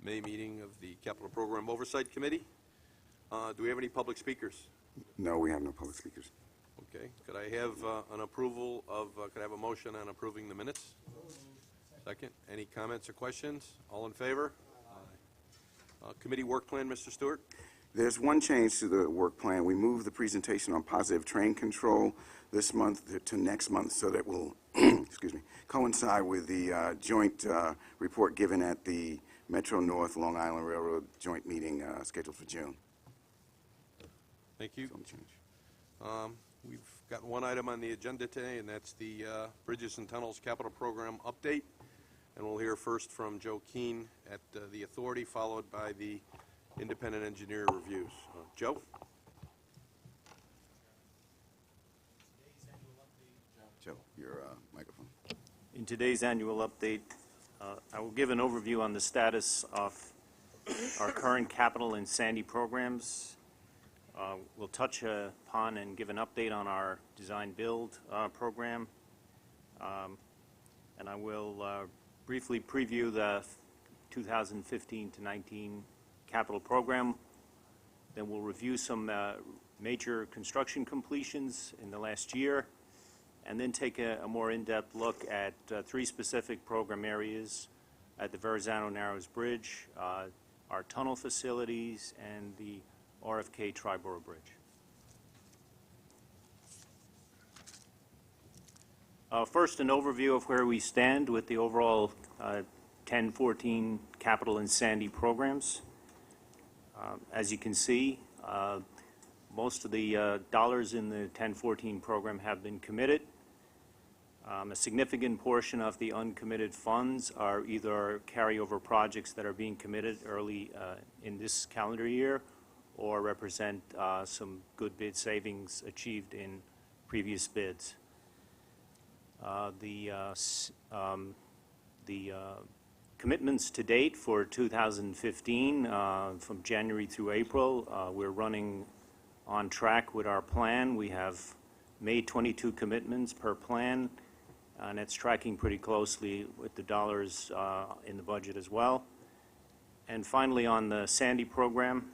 May meeting of the Capital Program Oversight Committee. Do we have any public speakers? No, we have no public speakers. Okay. Could I have an approval of, could I have a motion on approving the minutes? Second. Any comments or questions? All in favor? Aye. Committee work plan, Mr. Stewart? There's one change to the work plan. We moved the presentation on positive train control this month to next month so that will excuse me, coincide with the joint report given at the Metro North Long Island Railroad joint meeting scheduled for June. Thank you. Some change. We've got one item on the agenda today, and that's the Bridges and Tunnels Capital Program update. And we'll hear first from Joe Keene at the Authority, followed by the independent engineer reviews. Joe? Joe, your microphone. In today's annual update, I will give an overview on the status of our current capital and Sandy programs. We'll touch upon and give an update on our design build program. And I will briefly preview the 2015 to 19 capital program. Then we'll review some major construction completions in the last year, and then take a more in-depth look at three specific program areas at the Verrazano Narrows Bridge, our tunnel facilities, and the RFK Triborough Bridge. First, an overview of where we stand with the overall 10-14 capital and Sandy programs. As you can see, most of the dollars in the 10-14 program have been committed. A significant portion of the uncommitted funds are either carryover projects that are being committed early in this calendar year, or represent some good bid savings achieved in previous bids. The commitments to date for 2015, from January through April, we're running on track with our plan. We have made 22 commitments per plan, and it's tracking pretty closely with the dollars in the budget as well. And finally, on the Sandy program,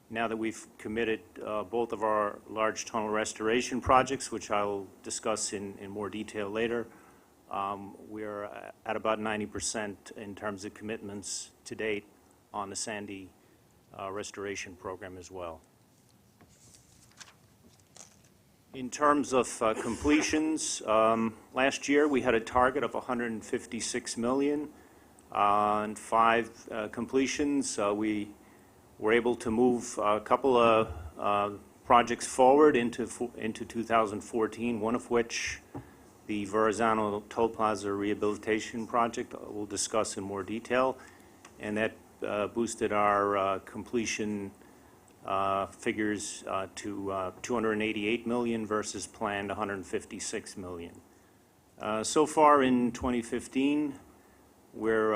now that we've committed both of our large tunnel restoration projects, which I'll discuss in more detail later, we're at about 90% in terms of commitments to date on the Sandy restoration program as well. In terms of completions, last year we had a target of $156 million and 5 completions. We were able to move a couple of projects forward into 2014, one of which, the Verrazano Toll Plaza Rehabilitation Project, we'll discuss in more detail, and that boosted our completion figures to $288 million versus planned $156 million. So far in 2015, we're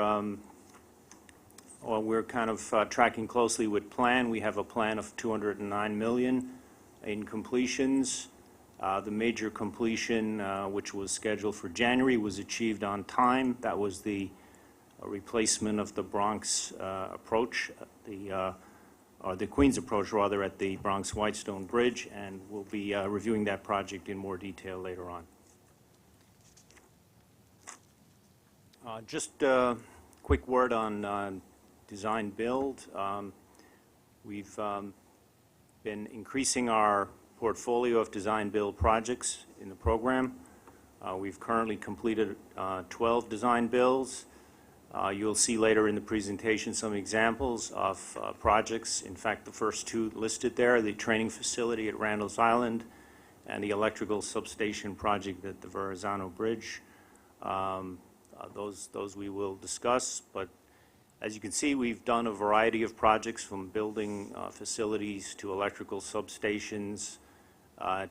kind of tracking closely with plan. We have a plan of $209 million in completions. The major completion, which was scheduled for January, was achieved on time. That was the replacement of the Bronx approach, or the Queens approach rather, at the Bronx Whitestone Bridge, and we'll be reviewing that project in more detail later on. Just a quick word on design build. We've been increasing our portfolio of design build projects in the program. We've currently completed 12 design builds. You'll see later in the presentation some examples of projects. In fact, the first 2 listed there, the training facility at Randall's Island and the electrical substation project at the Verrazano Bridge. Those we will discuss, but as you can see, we've done a variety of projects, from building facilities to electrical substations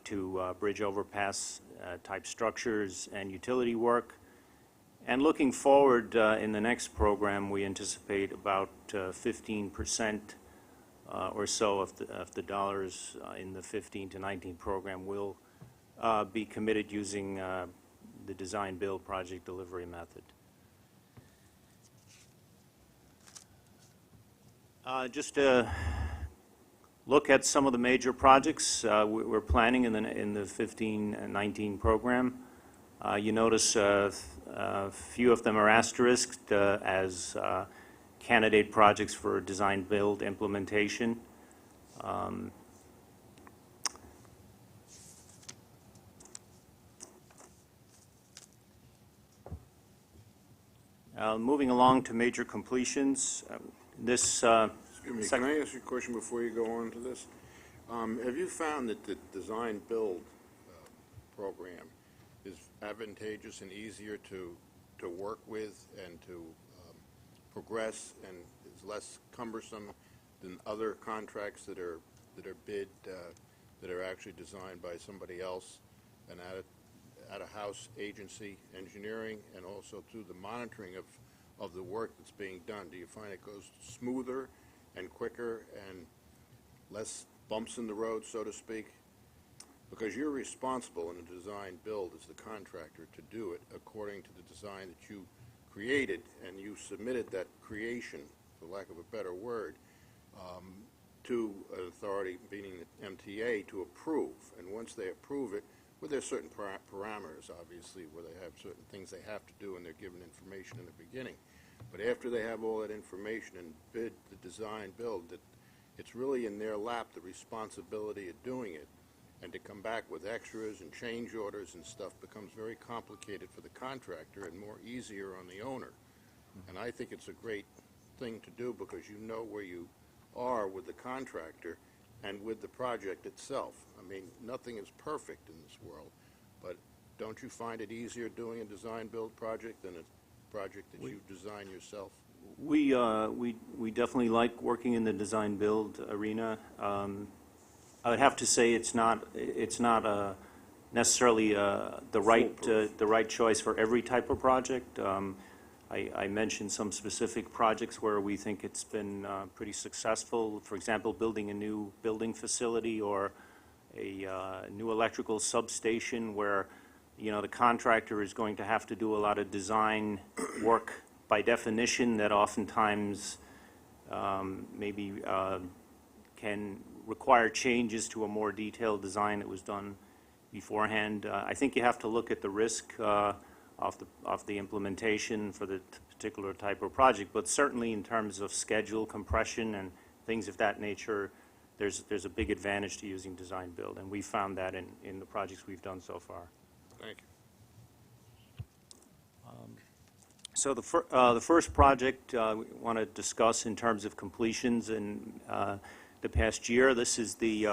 to bridge overpass type structures and utility work. And looking forward in the next program, we anticipate about 15% or so of the dollars in the 15 to 19 program will be committed using the design build project delivery method. Just to look at some of the major projects we're planning in the 15-19 program. You notice a few of them are asterisked as candidate projects for design build implementation. Moving along to major completions, this Excuse me, can I ask you a question before you go on to this? Have you found that the design-build program is advantageous and easier to work with and to progress, and is less cumbersome than other contracts that are bid, that are actually designed by somebody else, and out-of-house agency engineering, and also to the monitoring of the work that's being done? Do you find it goes smoother and quicker and less bumps in the road, so to speak? Because you're responsible in a design build as the contractor to do it according to the design that you created, and you submitted that creation, for lack of a better word, to an authority, meaning the MTA, to approve. And once they approve it, well, there's certain parameters, obviously, where they have certain things they have to do, and they're given information in the beginning. But after they have all that information and bid the design build, that it's really in their lap, the responsibility of doing it. And to come back with extras and change orders and stuff becomes very complicated for the contractor and more easier on the owner. And I think it's a great thing to do, because you know where you are with the contractor and with the project itself. I mean, nothing is perfect in this world, but don't you find it easier doing a design-build project than a project that you design yourself? we definitely like working in the design-build arena. I would have to say it's not necessarily the right choice for every type of project. I mentioned some specific projects where we think it's been pretty successful. For example, building a new building facility or a new electrical substation where, you know, the contractor is going to have to do a lot of design work by definition that oftentimes maybe can require changes to a more detailed design that was done beforehand. I think you have to look at the risk of the implementation for the particular type of project, but certainly in terms of schedule compression and things of that nature, there's a big advantage to using design build, and we found that in the projects we've done so far. Thank you. So the first project we want to discuss in terms of completions in the past year. This is the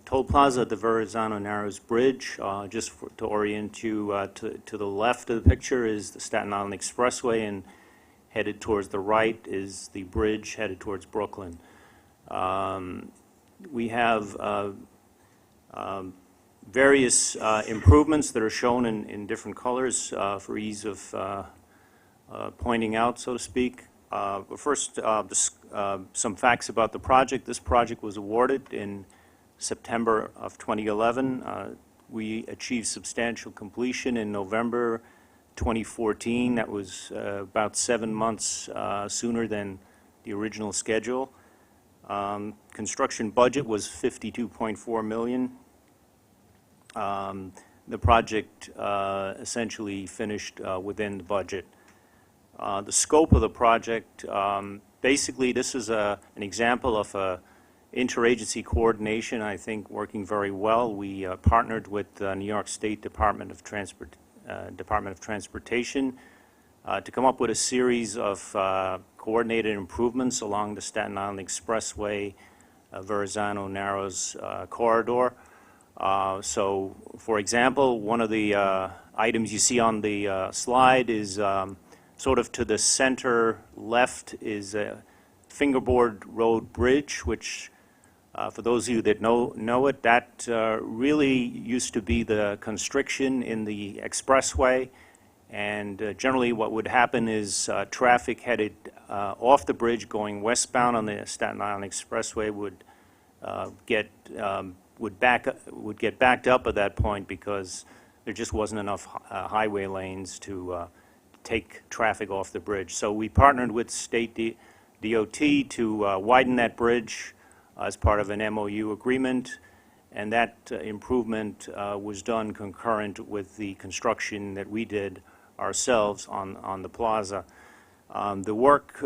toll plaza at the Verrazano Narrows Bridge. Just to orient you, to the left of the picture is the Staten Island Expressway, and headed towards the right is the bridge headed towards Brooklyn. We have various improvements that are shown in different colors for ease of pointing out, so to speak. But first, some facts about the project. This project was awarded in September of 2011. We achieved substantial completion in November 2014. That was about 7 months sooner than the original schedule. Construction budget was $52.4 million. The project essentially finished within the budget. The scope of the project, basically this is an example of interagency coordination, I think, working very well. We partnered with the New York State Department of Transportation to come up with a series of coordinated improvements along the Staten Island Expressway, Verrazano Narrows corridor. So, for example, one of the items you see on the slide is sort of to the center left is a Fingerboard Road Bridge, which, for those of you that know it, that really used to be the constriction in the expressway. And generally what would happen is traffic headed off the bridge going westbound on the Staten Island Expressway would get backed up at that point because there just wasn't enough highway lanes to take traffic off the bridge. So we partnered with State DOT to widen that bridge as part of an MOU agreement, and that improvement was done concurrent with the construction that we did ourselves on the plaza. The work,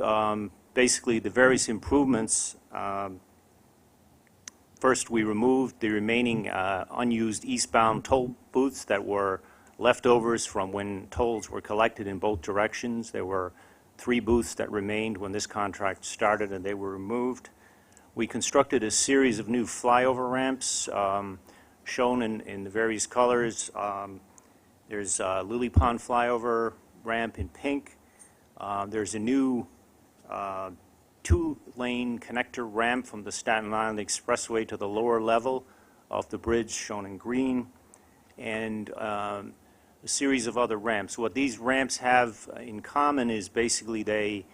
basically the various improvements, first we removed the remaining unused eastbound toll booths that were leftovers from when tolls were collected in both directions. There were 3 booths that remained when this contract started, and they were removed. We constructed a series of new flyover ramps shown in the various colors. There's a Lily Pond flyover ramp in pink. There's a new 2-lane connector ramp from the Staten Island Expressway to the lower level of the bridge shown in green, and a series of other ramps. What these ramps have in common is basically they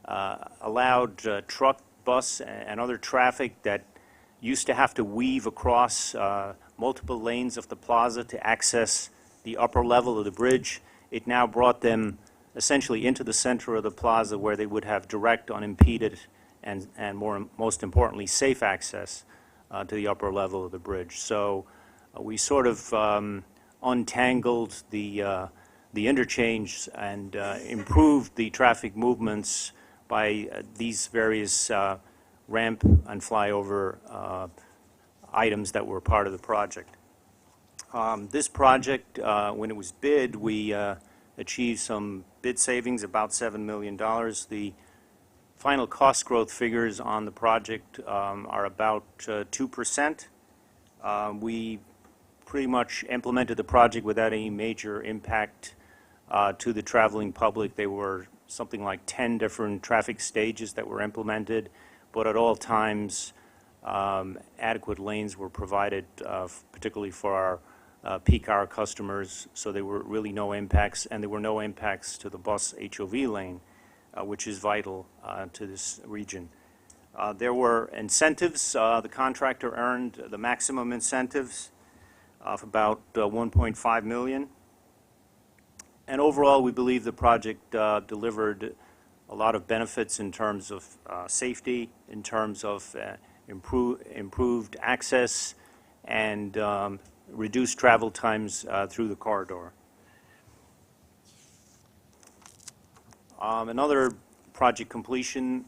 allowed truck, bus, and other traffic that used to have to weave across multiple lanes of the plaza to access the upper level of the bridge. It now brought them essentially into the center of the plaza where they would have direct, unimpeded, and most importantly, safe access to the upper level of the bridge. So we sort of untangled the interchange and improved the traffic movements by these various ramp and flyover items that were part of the project. This project, when it was bid, we achieved some bid savings, about $7 million. The final cost growth figures on the project are about 2%. We pretty much implemented the project without any major impact to the traveling public. There were something like 10 different traffic stages that were implemented, but at all times adequate lanes were provided, particularly for our peak hour customers, so there were really no impacts, and there were no impacts to the bus HOV lane, which is vital to this region. There were incentives. The contractor earned the maximum incentives of about $1.5 million. And overall, we believe the project delivered a lot of benefits in terms of safety, in terms of improved access, and reduced travel times through the corridor. Another project completion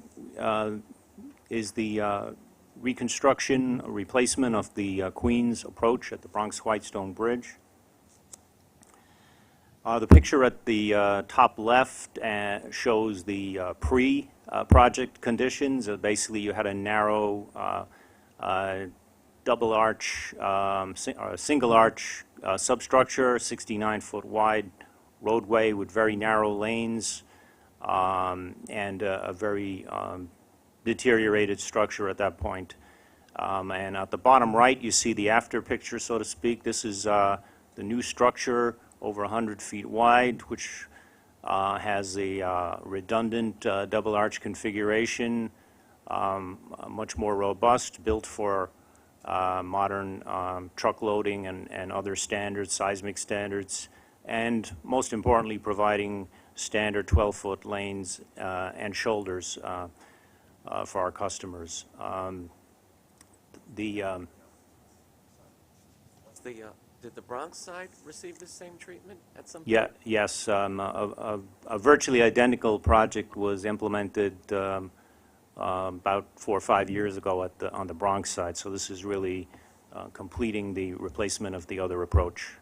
is the reconstruction, replacement of the Queens approach at the Bronx Whitestone Bridge. The picture at the top left shows the pre-project conditions. Basically, you had a narrow double arch, single arch substructure, 69-foot wide roadway with very narrow lanes, and a very deteriorated structure at that point. And at the bottom right, you see the after picture, so to speak. This is the new structure, over 100 feet wide, which has a redundant double arch configuration, much more robust, built for modern truck loading and other standards, seismic standards, and most importantly, providing standard 12-foot lanes and shoulders for our customers. Did the Bronx side receive the same treatment at some point? Yeah, yes. A virtually identical project was implemented about 4 or 5 years ago on the Bronx side, so this is really completing the replacement of the other approach.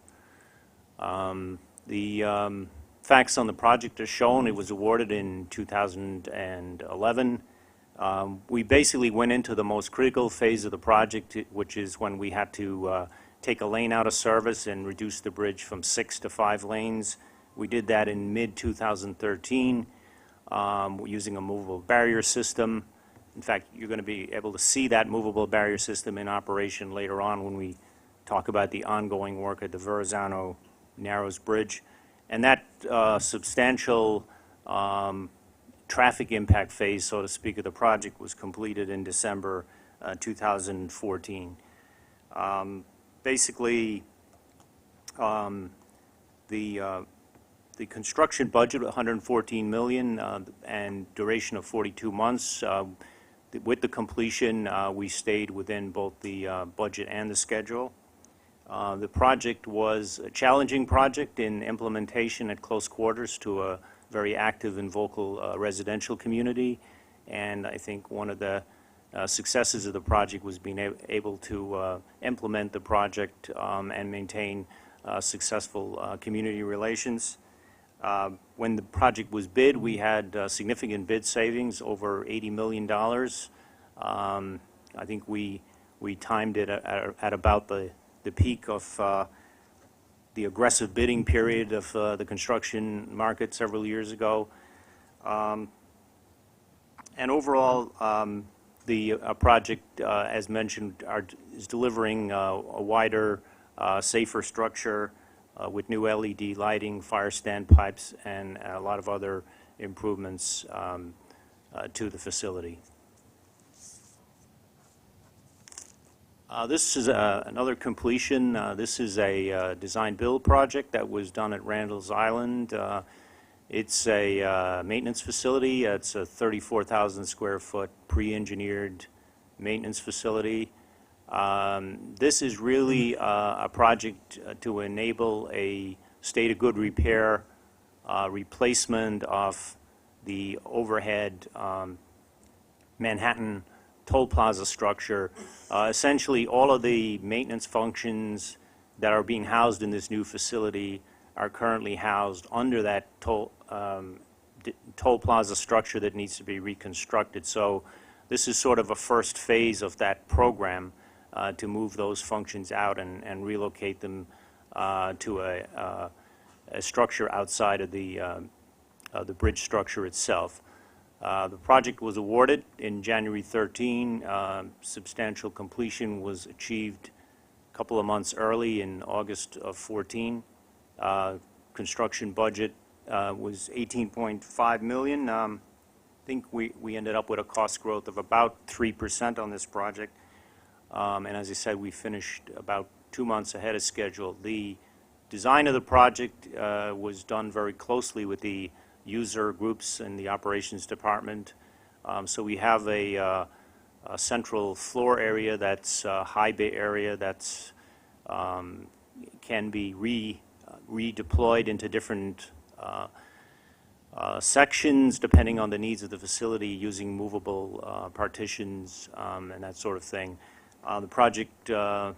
The facts on the project are shown. It was awarded in 2011. We basically went into the most critical phase of the project, which is when we had to take a lane out of service and reduce the bridge from 6 to 5 lanes. We did that in mid-2013 using a movable barrier system. In fact, you're going to be able to see that movable barrier system in operation later on when we talk about the ongoing work at the Verrazano Narrows Bridge. And that substantial traffic impact phase, so to speak, of the project was completed in December 2014. Basically, the The construction budget, $114 million, and duration of 42 months. With the completion, we stayed within both the budget and the schedule. The project was a challenging project in implementation at close quarters to a very active and vocal residential community, and I think one of the successes of the project was being able to implement the project and maintain successful community relations. When the project was bid, we had significant bid savings, over $80 million. I think we timed it at about the peak of the aggressive bidding period of the construction market several years ago. And overall, the project, as mentioned, is delivering a wider, safer structure with new LED lighting, fire standpipes, and a lot of other improvements to the facility. This is another completion. This is a design-build project that was done at Randall's Island. It's a maintenance facility. It's a 34,000 square foot pre-engineered maintenance facility. This is really a project to enable a state of good repair, replacement of the overhead Manhattan toll plaza structure. Essentially, all of the maintenance functions that are being housed in this new facility are currently housed under that toll plaza structure that needs to be reconstructed. So this is sort of a first phase of that program to move those functions out and relocate them to a structure outside of the bridge structure itself. The project was awarded in January 13. Substantial completion was achieved a couple of months early in August of 14. Construction budget was $18.5 million. I think we ended up with a cost growth of about 3% on this project. And as I said, we finished about 2 months ahead of schedule. The design of the project was done very closely with the user groups in the operations department. So we have a central floor area that's a high bay area that's can be redeployed into different sections depending on the needs of the facility, using movable partitions and that sort of thing. The project, the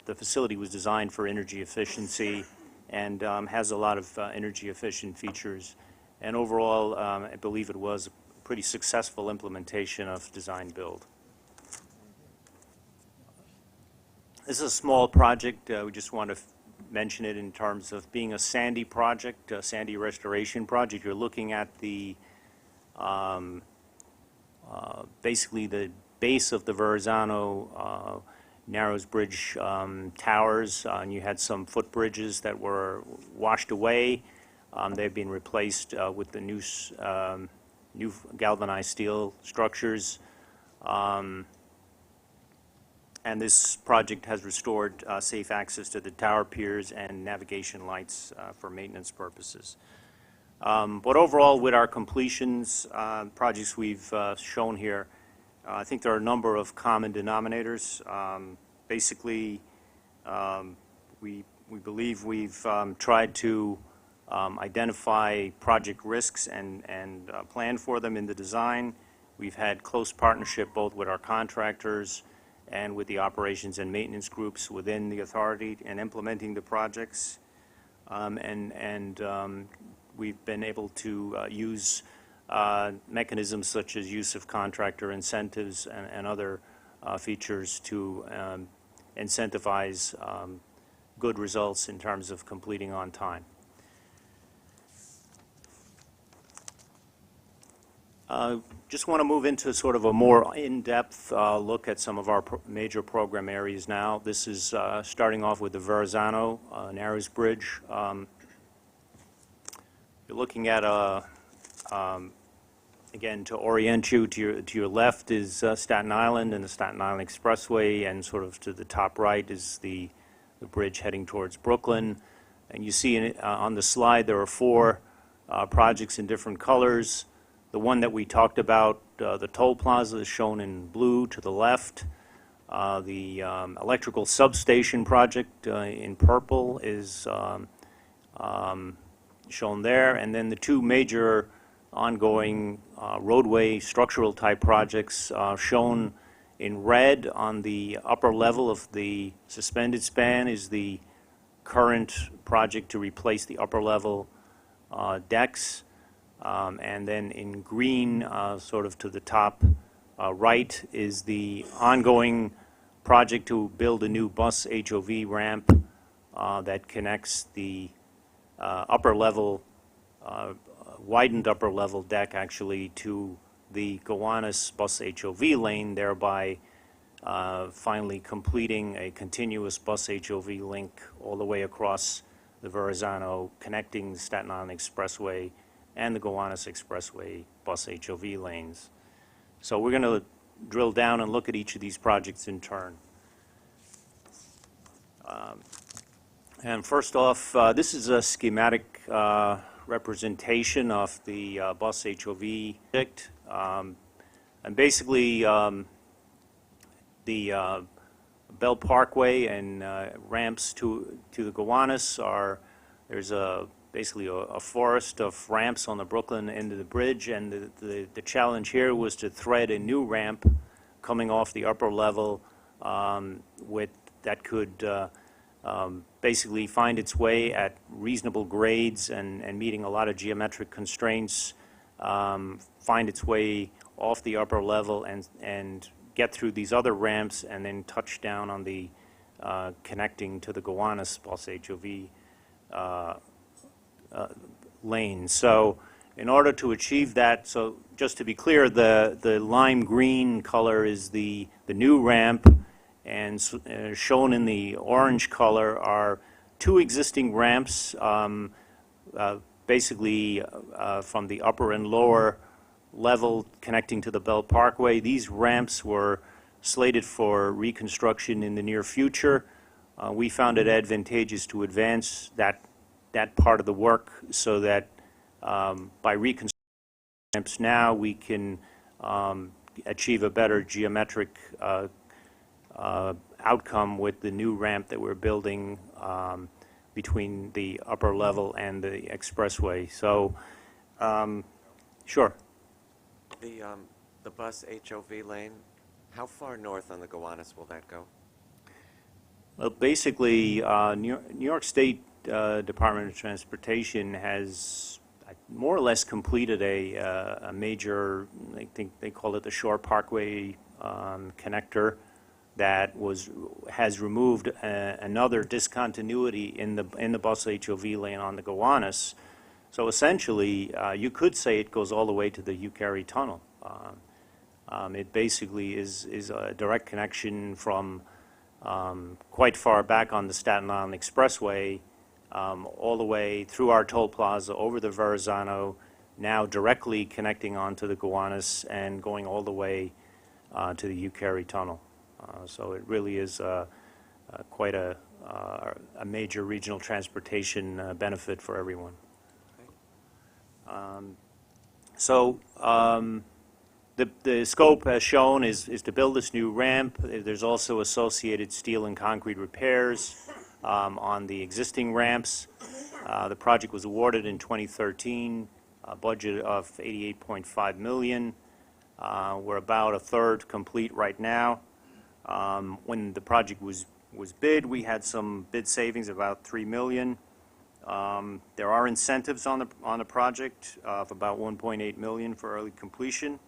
facility was designed for energy efficiency and has a lot of energy efficient features. And overall, I believe it was a pretty successful implementation of design build. This is a small project. We just want to mention it in terms of being a sandy project, a sandy restoration project. You're looking at the basically the base of the Verrazano Narrows Bridge towers, and you had some footbridges that were washed away. They've been replaced with the new galvanized steel structures. And this project has restored safe access to the tower piers and navigation lights for maintenance purposes. But overall, with our completions, projects we've shown here, I think there are a number of common denominators. Basically, we believe we've tried to identify project risks and plan for them in the design. We've had close partnership both with our contractors and with the operations and maintenance groups within the authority in implementing the projects. We've been able to use mechanisms such as use of contractor incentives and other features to incentivize good results in terms of completing on time. Just want to move into sort of a more in-depth look at some of our major program areas now. This is starting off with the Verrazano Narrows Bridge. You're looking at again, to orient you, to your left is Staten Island and the Staten Island Expressway, and sort of to the top right is the bridge heading towards Brooklyn. And you see on the slide there are four projects in different colors. The one that we talked about, the toll plaza, is shown in blue to the left. The electrical substation project in purple is shown there. And then the two major ongoing roadway structural type projects shown in red on the upper level of the suspended span is the current project to replace the upper level decks. And then in green, sort of to the top right, is the ongoing project to build a new bus HOV ramp that connects the upper level, widened upper level deck actually to the Gowanus bus HOV lane, thereby finally completing a continuous bus HOV link all the way across the Verrazano, connecting Staten Island Expressway and the Gowanus Expressway bus HOV lanes. So we're going to drill down and look at each of these projects in turn. And first off, this is a schematic representation of the bus HOV project. And basically, the Bell Parkway and ramps to the Gowanus there's basically a forest of ramps on the Brooklyn end of the bridge, and the challenge here was to thread a new ramp coming off the upper level that could basically find its way at reasonable grades and meeting a lot of geometric constraints, find its way off the upper level and get through these other ramps and then touch down on the connecting to the Gowanus bus HOV lane. So in order to achieve that, so just to be clear, the lime green color is the new ramp, and shown in the orange color are two existing ramps, basically from the upper and lower level connecting to the Bell Parkway. These ramps were slated for reconstruction in the near future. We found it advantageous to advance that part of the work so that by reconstructing ramps now we can achieve a better geometric outcome with the new ramp that we're building between the upper level and the expressway. So, sure. The bus HOV lane, how far north on the Gowanus will that go? Well, basically, New York State Department of Transportation has more or less completed a major, I think they call it the Shore Parkway connector, that has removed another discontinuity in the bus HOV lane on the Gowanus. So essentially, you could say it goes all the way to the Ucari Tunnel. It basically is a direct connection from quite far back on the Staten Island Expressway, all the way through our toll plaza over the Verrazano, now directly connecting onto the Gowanus and going all the way to the Ucari Tunnel. So it really is quite a major regional transportation benefit for everyone. The scope as shown is to build this new ramp. There's also associated steel and concrete repairs on the existing ramps. The project was awarded in 2013, a budget of $88.5 million. We're about a third complete right now. When the project was bid, we had some bid savings of about $3 million. There are incentives on the project of about $1.8 million for early completion.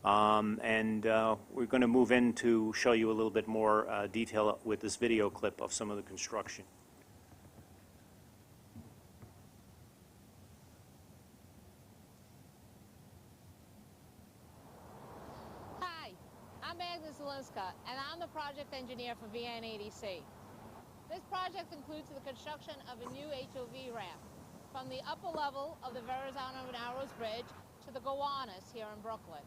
We're going to move in to show you a little bit more detail with this video clip of some of the construction. Hi, I'm Agnes Zelinska, and I'm the project engineer for VN80C. This project includes the construction of a new HOV ramp from the upper level of the Verrazano Narrows Bridge to the Gowanus here in Brooklyn.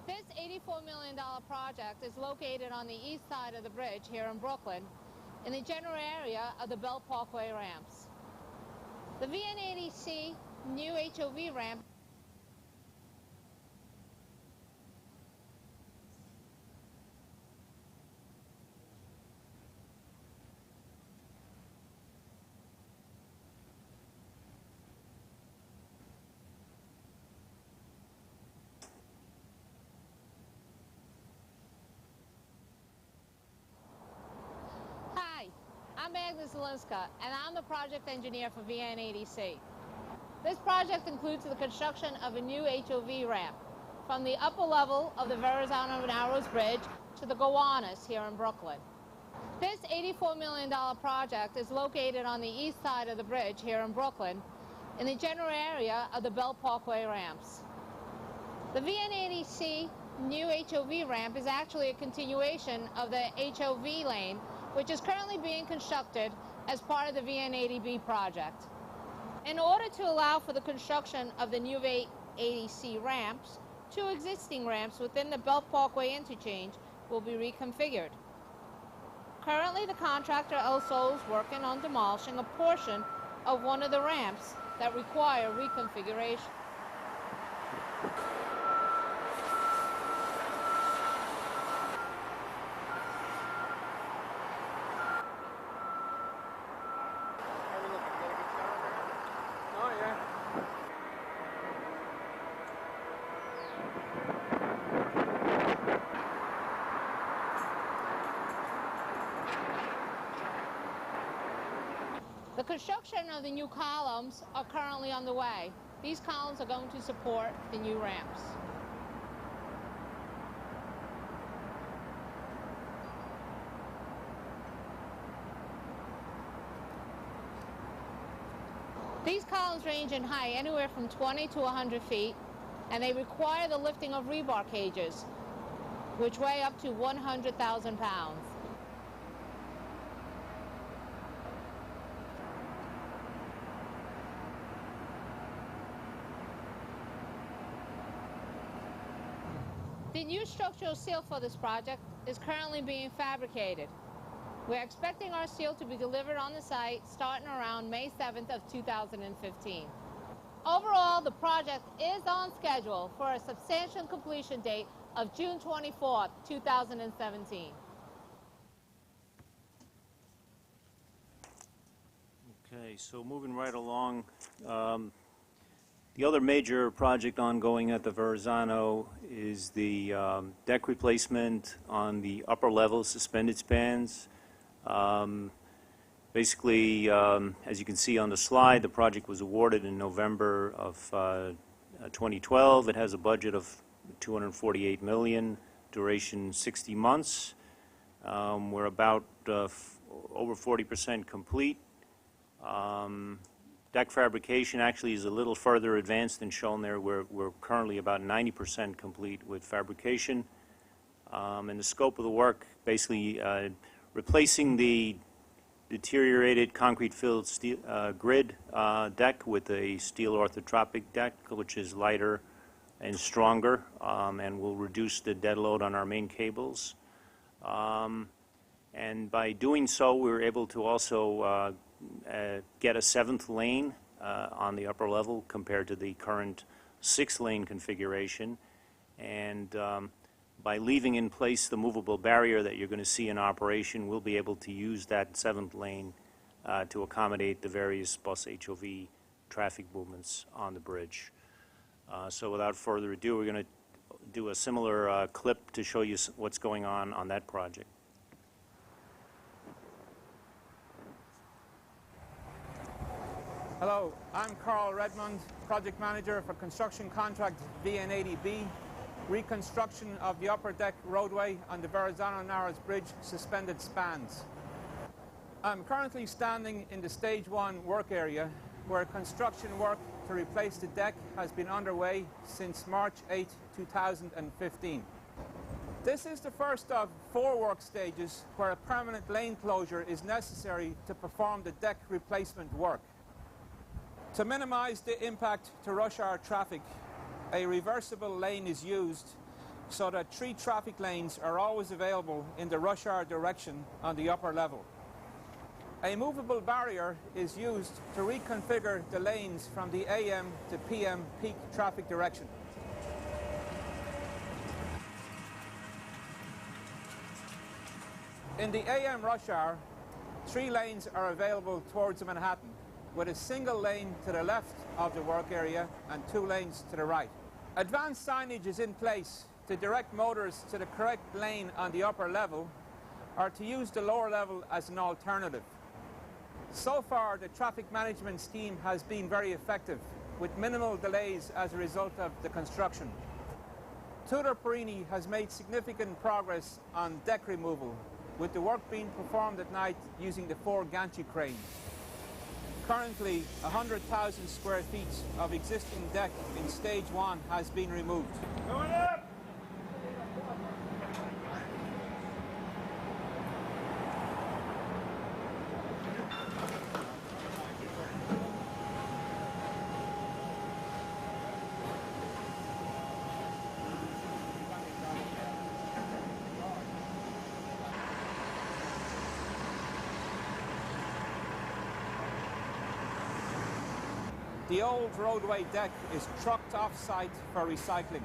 This $84 million project is located on the east side of the bridge here in Brooklyn, in the general area of the Belt Parkway ramps. The VN80C new HOV ramp I'm Agnes Zelinska, and I'm the project engineer for VN80C. This project includes the construction of a new HOV ramp from the upper level of the Verrazano Narrows Bridge to the Gowanus here in Brooklyn. This $84 million project is located on the east side of the bridge here in Brooklyn in the general area of the Belt Parkway ramps. The VN80C new HOV ramp is actually a continuation of the HOV lane, which is currently being constructed as part of the VN80B project. In order to allow for the construction of the new VN80C ramps, 2 existing ramps within the Belt Parkway interchange will be reconfigured. Currently, the contractor also is working on demolishing a portion of one of the ramps that require reconfiguration. The construction of the new columns are currently underway. These columns are going to support the new ramps. These columns range in height anywhere from 20 to 100 feet, and they require the lifting of rebar cages, which weigh up to 100,000 pounds. The new structural steel for this project is currently being fabricated. We're expecting our steel to be delivered on the site starting around May 7th of 2015. Overall, the project is on schedule for a substantial completion date of June 24th, 2017. Okay, so moving right along, the other major project ongoing at the Verrazano is the deck replacement on the upper level suspended spans. Basically, as you can see on the slide, the project was awarded in November of 2012. It has a budget of $248 million, duration 60 months. We're about over 40% complete. Deck fabrication actually is a little further advanced than shown there. We're currently about 90% complete with fabrication. And the scope of the work, basically replacing the deteriorated concrete-filled steel, grid deck with a steel orthotropic deck, which is lighter and stronger, and will reduce the dead load on our main cables. And by doing so, we were able to also get a 7th lane on the upper level compared to the current 6-lane configuration. And by leaving in place the movable barrier that you're going to see in operation, we'll be able to use that 7th lane to accommodate the various bus HOV traffic movements on the bridge. So without further ado, we're going to do a similar clip to show you what's going on that project. Hello, I'm Carl Redmond, Project Manager for Construction Contract VN80B, reconstruction of the upper deck roadway on the Verrazano Narrows Bridge suspended spans. I'm currently standing in the Stage 1 work area where construction work to replace the deck has been underway since March 8, 2015. This is the first of 4 work stages where a permanent lane closure is necessary to perform the deck replacement work. To minimize the impact to rush hour traffic, a reversible lane is used so that 3 traffic lanes are always available in the rush hour direction on the upper level. A movable barrier is used to reconfigure the lanes from the AM to PM peak traffic direction. In the AM rush hour, 3 lanes are available towards Manhattan, with a single lane to the left of the work area and 2 lanes to the right. Advanced signage is in place to direct motors to the correct lane on the upper level, or to use the lower level as an alternative. So far, the traffic management scheme has been very effective, with minimal delays as a result of the construction. Tudor Perini has made significant progress on deck removal, with the work being performed at night using the 4 gantry cranes. Currently, 100,000 square feet of existing deck in stage 1 has been removed. Going up! The old roadway deck is trucked off-site for recycling.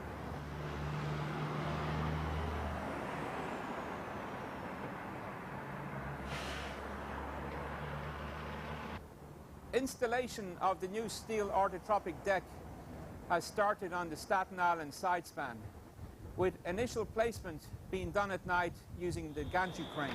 Installation of the new steel orthotropic deck has started on the Staten Island side span, with initial placement being done at night using the gantry crane.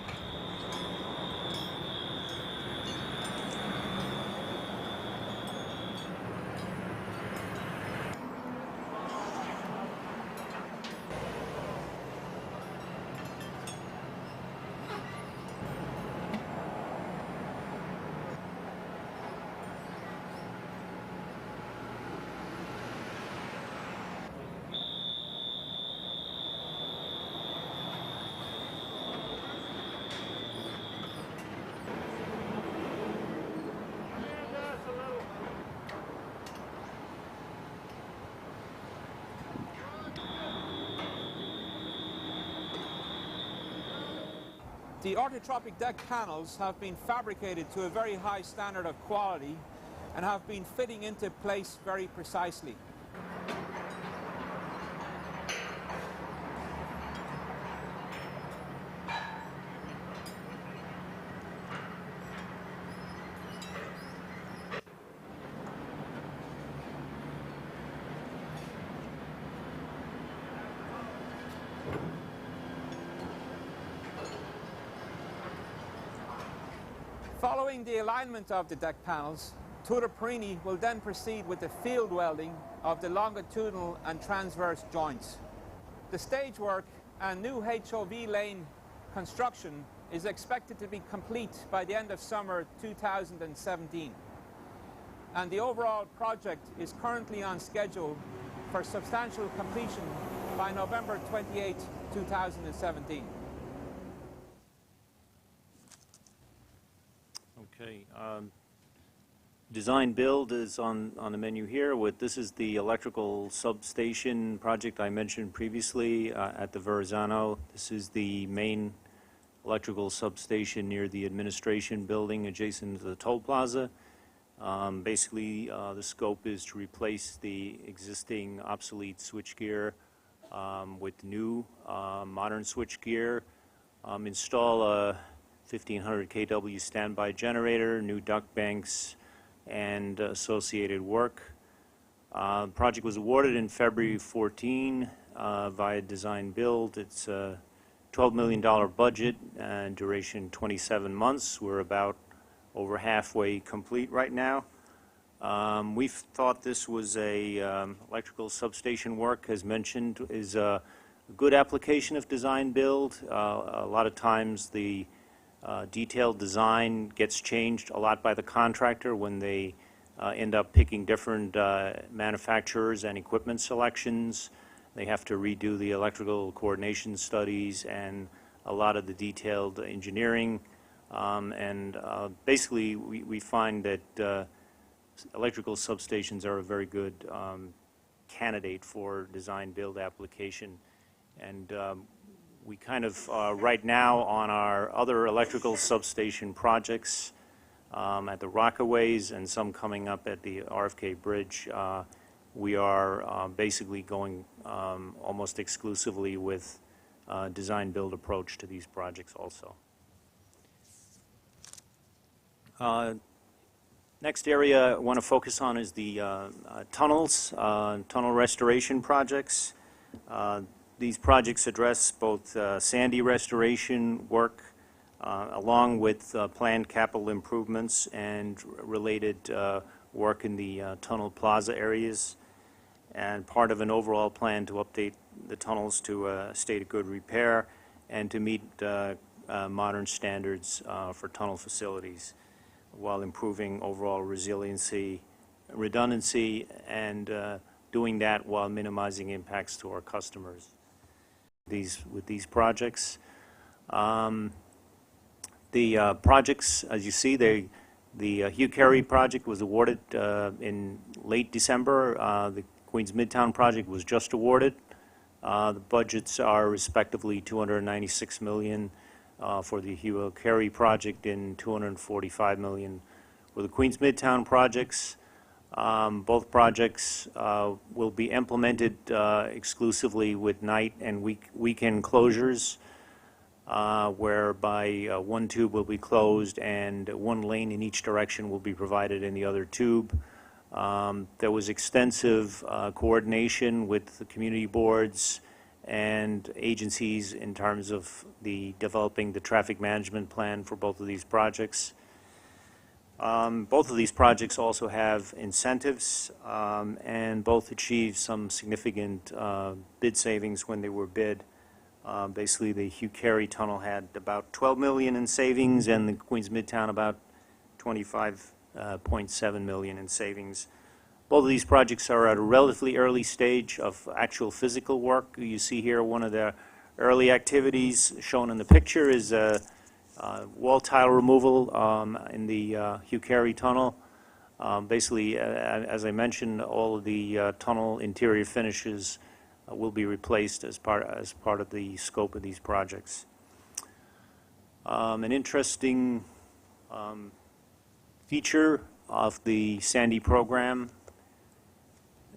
The orthotropic deck panels have been fabricated to a very high standard of quality and have been fitting into place very precisely. Following the alignment of the deck panels, Tudor Perini will then proceed with the field welding of the longitudinal and transverse joints. The stage work and new HOV lane construction is expected to be complete by the end of summer 2017. And the overall project is currently on schedule for substantial completion by November 28, 2017. Okay. Design build is on the menu here. This is the electrical substation project I mentioned previously at the Verrazano. This is the main electrical substation near the administration building adjacent to the toll plaza. Basically, the scope is to replace the existing obsolete switchgear with new modern switchgear, install a 1500 kW standby generator, new duct banks, and associated work. The project was awarded in February 14 via design build. It's a $12 million budget and duration 27 months. We're about over halfway complete right now. We thought this was a electrical substation work, as mentioned, is a good application of design build. A lot of times the detailed design gets changed a lot by the contractor when they end up picking different manufacturers and equipment selections. They have to redo the electrical coordination studies and a lot of the detailed engineering. Basically, we find that electrical substations are a very good candidate for design build application. And we kind of, right now on our other electrical substation projects, at the Rockaways and some coming up at the RFK Bridge. We are basically going almost exclusively with design-build approach to these projects also. Next area I want to focus on is the tunnels, tunnel restoration projects. These projects address both sandy restoration work along with planned capital improvements and related work in the tunnel plaza areas, and part of an overall plan to update the tunnels to a state of good repair and to meet modern standards for tunnel facilities while improving overall resiliency, redundancy, and doing that while minimizing impacts to our customers. With these projects. The projects, as you see, the Hugh Carey project was awarded in late December. The Queens Midtown project was just awarded. The budgets are respectively $296 million for the Hugh Carey project and $245 million for the Queens Midtown projects. Both projects will be implemented exclusively with night and weekend closures, whereby one tube will be closed and one lane in each direction will be provided in the other tube. There was extensive coordination with the community boards and agencies in terms of developing the traffic management plan for both of these projects. Both of these projects also have incentives, and both achieved some significant bid savings when they were bid. Basically, the Hugh Carey tunnel had about $12 million in savings, and the Queens Midtown about $25.7 million in savings. Both of these projects are at a relatively early stage of actual physical work. You see here one of the early activities shown in the picture is wall tile removal in the Hugh Carey tunnel. Basically, as I mentioned, all of the tunnel interior finishes will be replaced as part of the scope of these projects. An interesting feature of the Sandy program,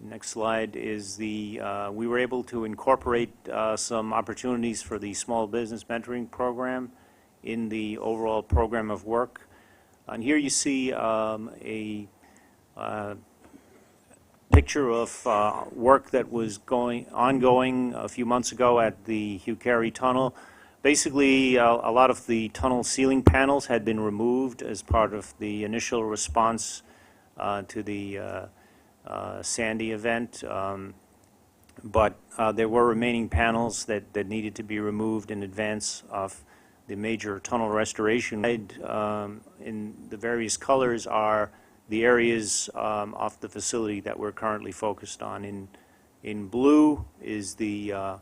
next slide, is we were able to incorporate some opportunities for the small business mentoring program in the overall program of work. And here you see a picture of work that was ongoing a few months ago at the Hugh Carey tunnel. Basically, a lot of the tunnel ceiling panels had been removed as part of the initial response to the Sandy event, but there were remaining panels that needed to be removed in advance of the major tunnel restoration. In the various colors are the areas of the facility that we're currently focused on. In blue is the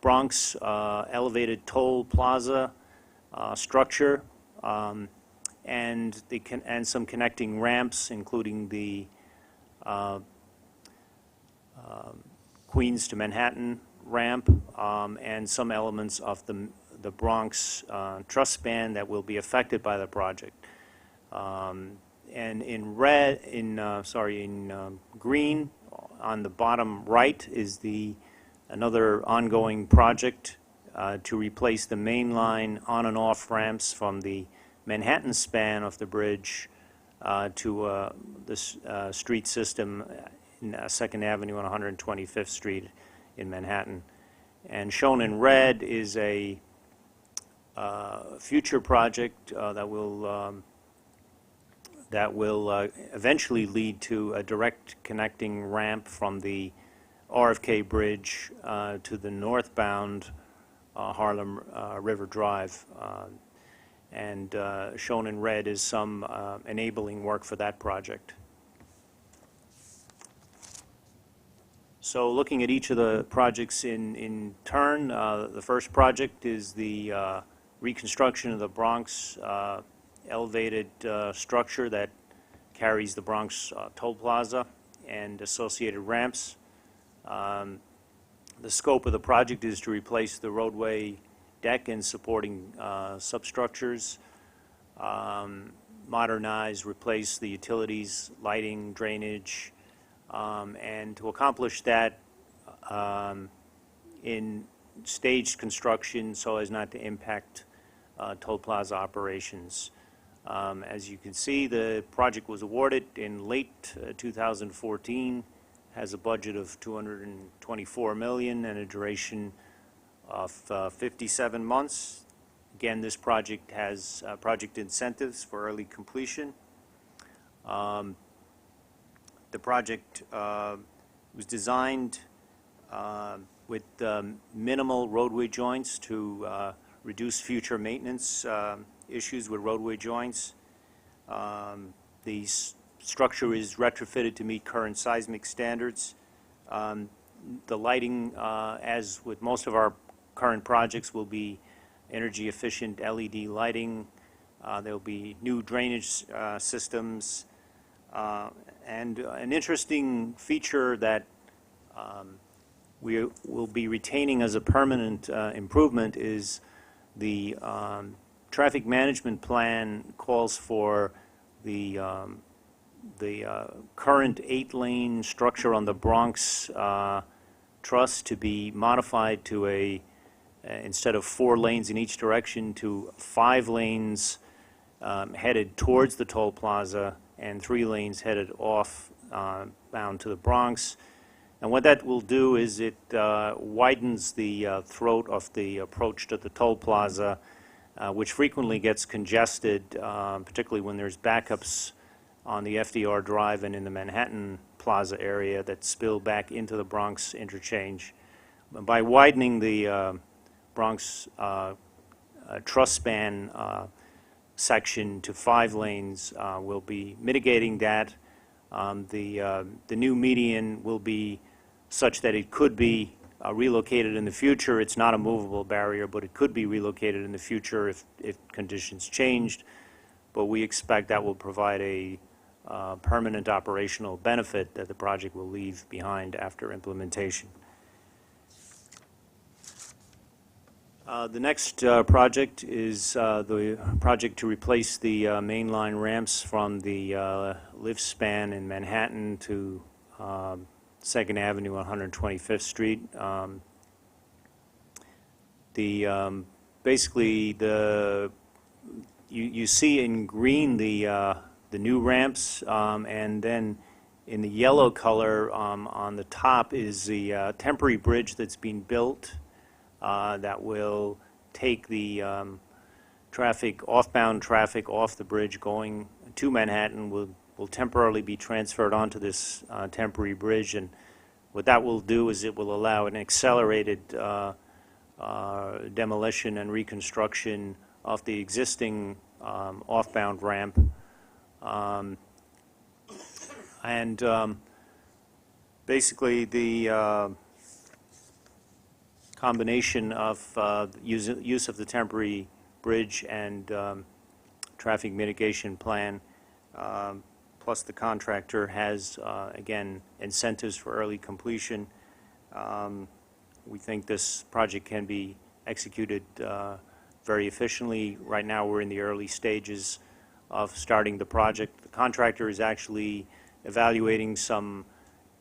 Bronx elevated toll plaza structure, and some connecting ramps, including the Queens to Manhattan ramp, and some elements of the Bronx truss span that will be affected by the project. And in green on the bottom right is another ongoing project to replace the main line on and off ramps from the Manhattan span of the bridge to this street system in 2nd Avenue and 125th Street in Manhattan. And shown in red is a future project that will eventually lead to a direct connecting ramp from the RFK Bridge to the northbound Harlem River Drive. And shown in red is some enabling work for that project. So looking at each of the projects in turn, the first project is the reconstruction of the Bronx elevated structure that carries the Bronx toll plaza and associated ramps. The scope of the project is to replace the roadway deck and supporting substructures. modernize, replace the utilities, lighting, drainage, and to accomplish that in staged construction so as not to impact toll plaza operations. As you can see, the project was awarded in late 2014, has a budget of $224 million and a duration of 57 months. Again, this project has project incentives for early completion. The project was designed with minimal roadway joints to reduce future maintenance issues with roadway joints. The structure is retrofitted to meet current seismic standards. The lighting, as with most of our current projects, will be energy efficient LED lighting. There will be new drainage systems. And an interesting feature that we will be retaining as a permanent improvement is the traffic management plan calls for the current 8-lane structure on the Bronx Truss to be modified to instead of 4 lanes in each direction, to 5 lanes headed towards the toll plaza and 3 lanes headed off bound to the Bronx. And what that will do is it widens the throat of the approach to the toll plaza, which frequently gets congested, particularly when there's backups on the FDR Drive and in the Manhattan Plaza area that spill back into the Bronx interchange. By widening the Bronx truss span section to 5 lanes, we'll be mitigating that. The new median will be such that it could be relocated in the future. It's not a movable barrier, but it could be relocated in the future if conditions changed. But we expect that will provide a permanent operational benefit that the project will leave behind after implementation. The next project is the project to replace the mainline ramps from the lift span in Manhattan to 2nd Avenue on 125th Street. Basically, you see in green the new ramps, and then in the yellow color on the top is the temporary bridge that's being built that will take the outbound traffic off the bridge going to Manhattan will temporarily be transferred onto this temporary bridge. And what that will do is it will allow an accelerated demolition and reconstruction of the existing off-bound ramp. Basically the combination of use of the temporary bridge and traffic mitigation plan, plus the contractor has, again, incentives for early completion. We think this project can be executed very efficiently. Right now we're in the early stages of starting the project. The contractor is actually evaluating some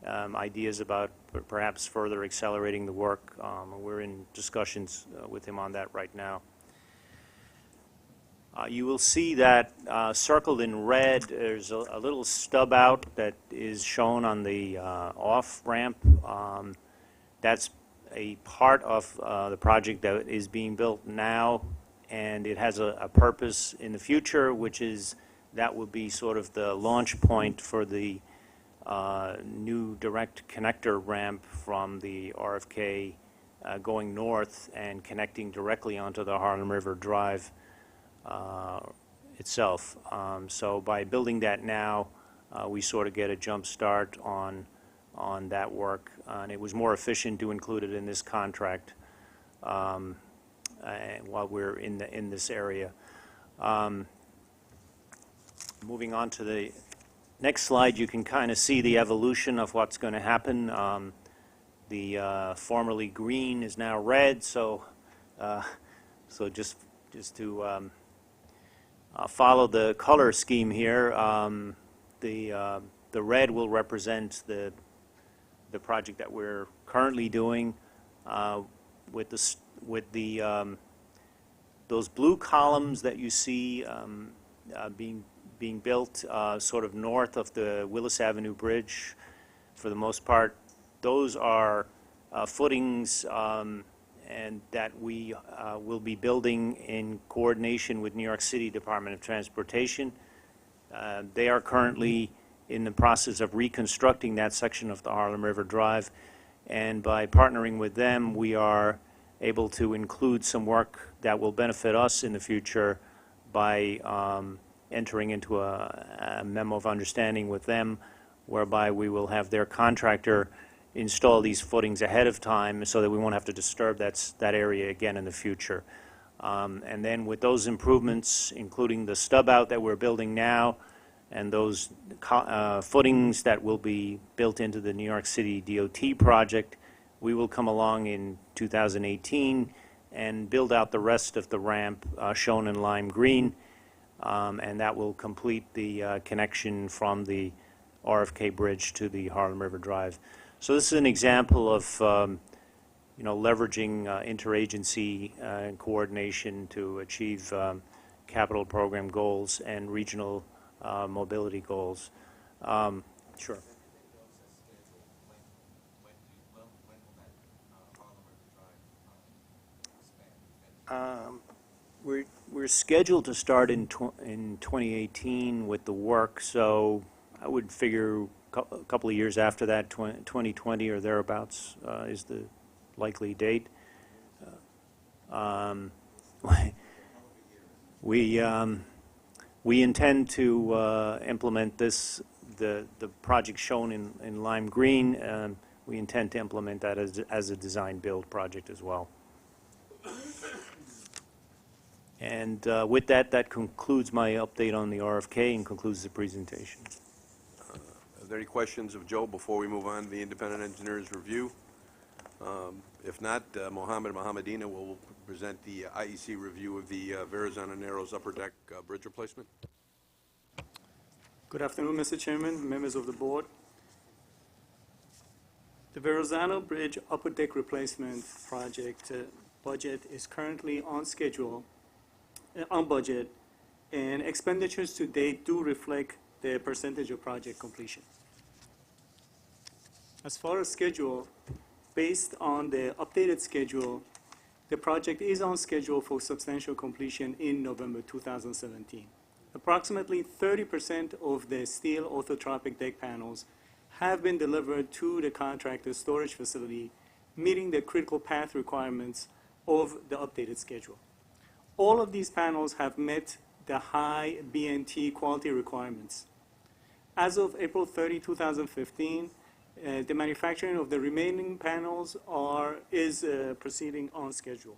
ideas about perhaps further accelerating the work. We're in discussions with him on that right now. You will see that circled in red, there's a little stub out that is shown on the off-ramp. That's a part of the project that is being built now, and it has a purpose in the future, which is that will be sort of the launch point for the new direct connector ramp from the RFK going north and connecting directly onto the Harlem River Drive itself. So by building that now, we sort of get a jump start on that work, and it was more efficient to include it in this contract while we're in this area. Moving on to the next slide, you can kind of see the evolution of what's going to happen. The formerly green is now red, so just to follow the color scheme here. The red will represent the project that we're currently doing. With those blue columns that you see being built sort of north of the Willis Avenue Bridge, for the most part, those are footings and that we will be building in coordination with New York City Department of Transportation. They are currently in the process of reconstructing that section of the Harlem River Drive, and by partnering with them, we are able to include some work that will benefit us in the future by entering into a memo of understanding with them, whereby we will have their contractor install these footings ahead of time so that we won't have to disturb that area again in the future. And then with those improvements, including the stub out that we're building now, and those footings that will be built into the New York City DOT project, we will come along in 2018 and build out the rest of the ramp shown in lime green, and that will complete the connection from the RFK Bridge to the Harlem River Drive. So this is an example of leveraging interagency coordination to achieve capital program goals and regional mobility goals. Sure. We're scheduled to start in 2018 with the work, so I would figure a couple of years after that, 2020 or thereabouts is the likely date. We intend to implement the project shown in lime green. We intend to implement that as a design-build project as well. And with that, that concludes my update on the RFK and concludes the presentation. Are there any questions of Joe before we move on to the independent engineer's review? If not, Mohammed Mohammedina will present the IEC review of the Verrazano Narrows Upper Deck Bridge replacement. Good afternoon, Mr. Chairman, members of the board. The Verrazano Bridge Upper Deck Replacement Project budget is currently on schedule, on budget, and expenditures to date do reflect the percentage of project completion. As far as schedule, based on the updated schedule, the project is on schedule for substantial completion in November 2017. Approximately 30% of the steel orthotropic deck panels have been delivered to the contractor's storage facility, meeting the critical path requirements of the updated schedule. All of these panels have met the high B&T quality requirements. As of April 30, 2015, the manufacturing of the remaining panels is proceeding on schedule.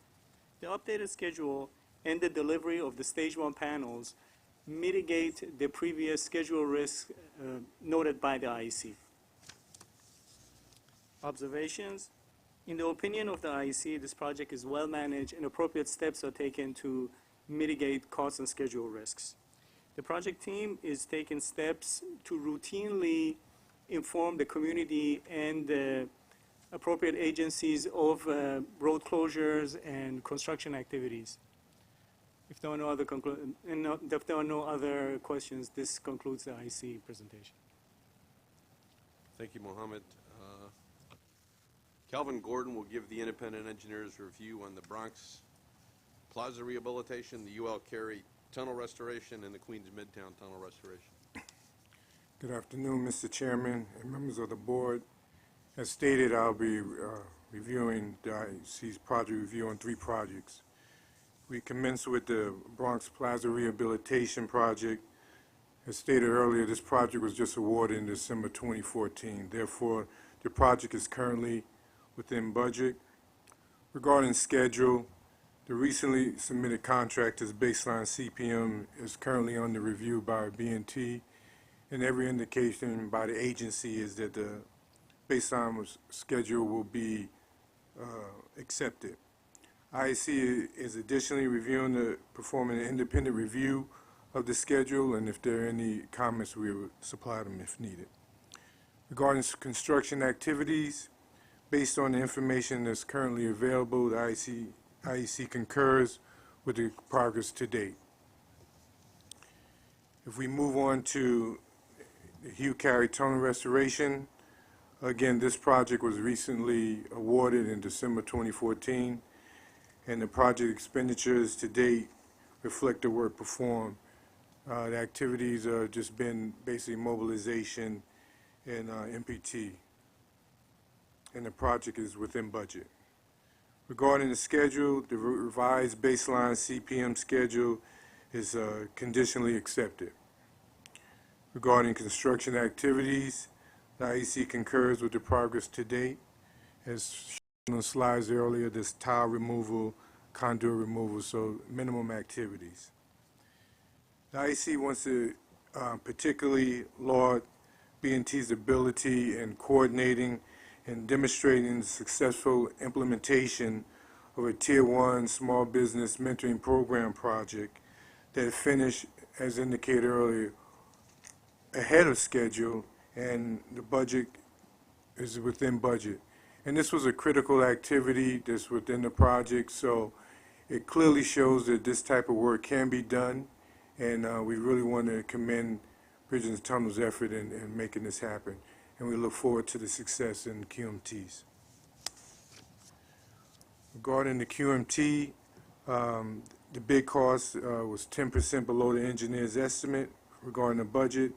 The updated schedule and the delivery of the Stage 1 panels mitigate the previous schedule risk noted by the IEC. Observations. In the opinion of the IEC, this project is well managed and appropriate steps are taken to mitigate cost and schedule risks. The project team is taking steps to routinely inform the community and the appropriate agencies of road closures and construction activities. If there are no other questions, this concludes the IEC presentation. Thank you, Mohammed. Calvin Gordon will give the independent engineer's review on the Bronx Plaza rehabilitation, the UL Carey tunnel restoration, and the Queens Midtown tunnel restoration. Good afternoon, Mr. Chairman and members of the board. As stated, I'll be reviewing the IEC's project review on 3 projects. We commence with the Bronx Plaza rehabilitation project. As stated earlier, this project was just awarded in December 2014. Therefore, the project is currently within budget. Regarding schedule, the recently submitted contractor's baseline CPM is currently under review by B&T, and every indication by the agency is that the baseline schedule will be IEC is additionally performing an independent review of the schedule, and if there are any comments, we will supply them if needed. Regarding construction activities, based on the information that's currently available, the IEC concurs with the progress to date. If we move on to the Hugh Carey Tunnel restoration, again, this project was recently awarded in December 2014, and the project expenditures to date reflect the work performed. The activities have just been basically mobilization and MPT, and the project is within budget. Regarding the schedule, the revised baseline CPM schedule is conditionally accepted. Regarding construction activities, the IEC concurs with the progress to date. As shown on the slides earlier, there's tile removal, conduit removal, so minimum activities. The IEC wants to particularly laud B&T's ability in coordinating and demonstrating the successful implementation of a Tier 1 small business mentoring program project that finished, as indicated earlier, ahead of schedule, and the budget is within budget. And this was a critical activity that's within the project, so it clearly shows that this type of work can be done, and we really want to commend Bridges and Tunnels' effort in making this happen, and we look forward to the success in QMTs. Regarding the QMT, the bid cost was 10% below the engineer's estimate regarding the budget,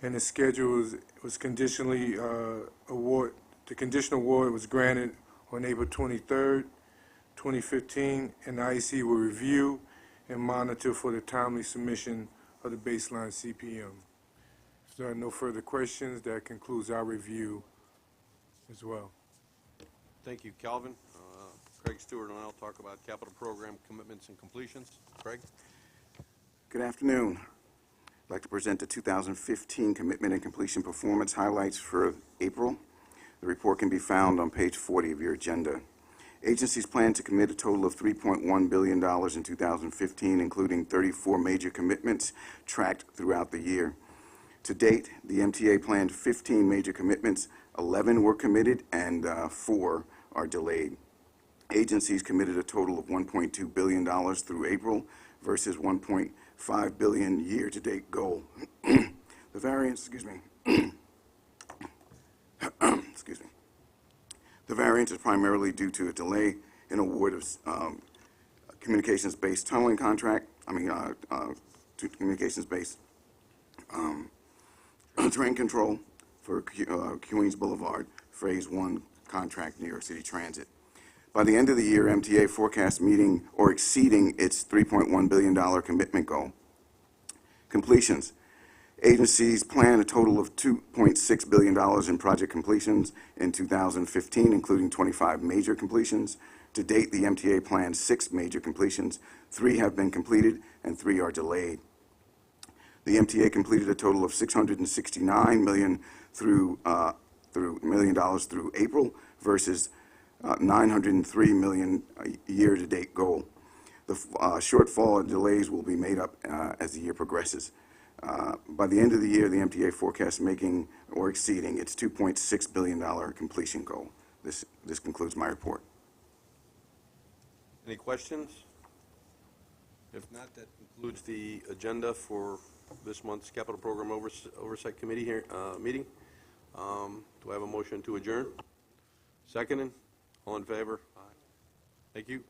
and the schedule was conditionally the conditional award was granted on April 23rd, 2015, and the IEC will review and monitor for the timely submission of the baseline CPM. If there are no further questions, that concludes our review as well. Thank you, Calvin. Craig Stewart and I will talk about capital program commitments and completions. Craig? Good afternoon. I'd like to present the 2015 commitment and completion performance highlights for April. The report can be found on page 40 of your agenda. Agencies plan to commit a total of $3.1 billion in 2015, including 34 major commitments tracked throughout the year. To date, the MTA planned 15 major commitments, 11 were committed, and 4 are delayed. Agencies committed a total of $1.2 billion through April versus $1.5 billion year-to-date goal. The variance, excuse me, the variance is primarily due to a delay in award of communications-based tunneling contract, to communications-based train control for Queens Boulevard, Phase 1 contract, New York City Transit. By the end of the year, MTA forecasts meeting or exceeding its $3.1 billion commitment goal. Completions. Agencies plan a total of $2.6 billion in project completions in 2015, including 25 major completions. To date, the MTA plans 6 major completions. 3 have been completed and 3 are delayed. The MTA completed a total of $669 million through April versus $903 million year-to-date goal. The shortfall and delays will be made up as the year progresses. By the end of the year, the MTA forecasts making or exceeding its $2.6 billion completion goal. This concludes my report. Any questions? If not, that concludes the agenda for this month's Capital Program Oversight Committee meeting. Do I have a motion to adjourn? Seconded? All in favor? Aye. Thank you.